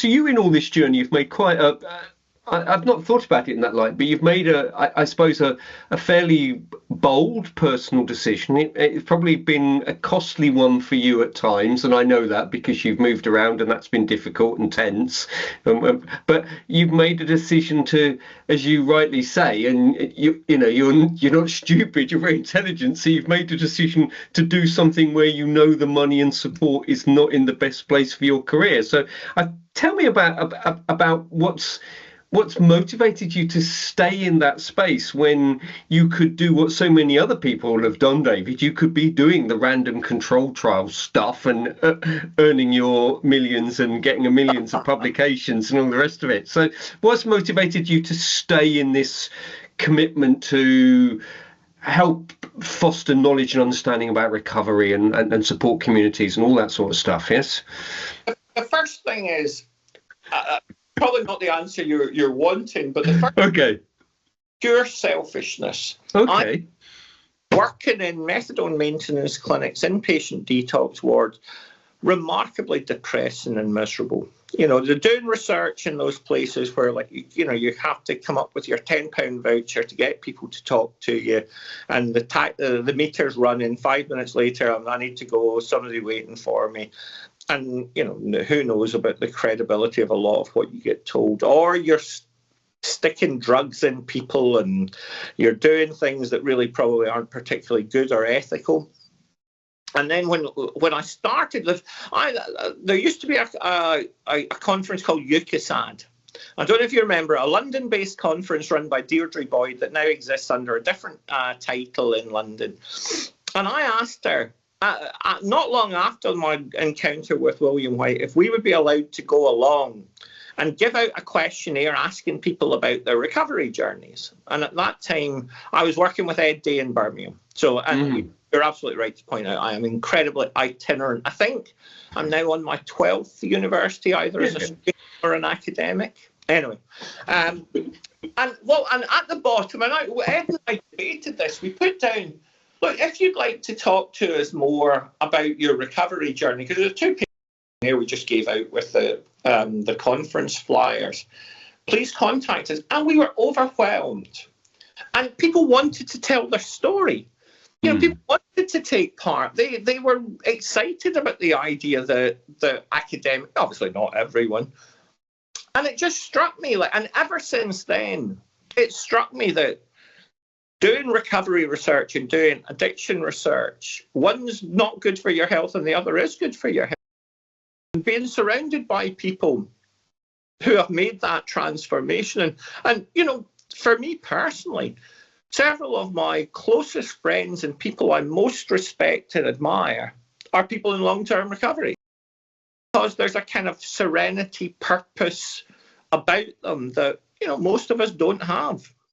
So you, in all this journey, you've made quite a. I've not thought about it in that light, but you've made I suppose, a fairly bold personal decision. It's probably been a costly one for you at times, and I know that because you've moved around and that's been difficult and tense. But you've made a decision to, as you rightly say, and you're not stupid, you're very intelligent. So you've made a decision to do something where you know the money and support is not in the best place for your career. So tell me about what's motivated you to stay in that space when you could do what so many other people have done, David? You could be doing the random control trial stuff and earning your millions and getting millions of publications and all the rest of it. So what's motivated you to stay in this commitment to help foster knowledge and understanding about recovery and support communities and all that sort of stuff? Yes? The first thing is... probably not the answer you're wanting, but the first pure selfishness. Okay. I'm working in methadone maintenance clinics, inpatient detox wards, remarkably depressing and miserable. They're doing research in those places where, like, you have to come up with your £10 voucher to get people to talk to you, and the meter's running. 5 minutes later, I need to go. Somebody waiting for me. And, who knows about the credibility of a lot of what you get told. Or you're sticking drugs in people and you're doing things that really probably aren't particularly good or ethical. And then when I started, there used to be a conference called UKESAD. I don't know if you remember, a London-based conference run by Deirdre Boyd that now exists under a different title in London. And I asked her, not long after my encounter with William White, if we would be allowed to go along and give out a questionnaire asking people about their recovery journeys. And at that time, I was working with Ed Day in Birmingham. So you're absolutely right to point out I am incredibly itinerant. I think I'm now on my 12th university, either as a student or an academic. Anyway, and at the bottom, Ed and I debated this, we put down, look, if you'd like to talk to us more about your recovery journey, because there's 2 pages here we just gave out with the conference flyers, please contact us. And we were overwhelmed. And people wanted to tell their story. People wanted to take part. They were excited about the idea that the academic, obviously not everyone. And it just struck me, and ever since then, it struck me that doing recovery research and doing addiction research, one's not good for your health and the other is good for your health. And being surrounded by people who have made that transformation. And for me personally, several of my closest friends and people I most respect and admire are people in long-term recovery. Because there's a kind of serenity, purpose about them that, most of us don't have.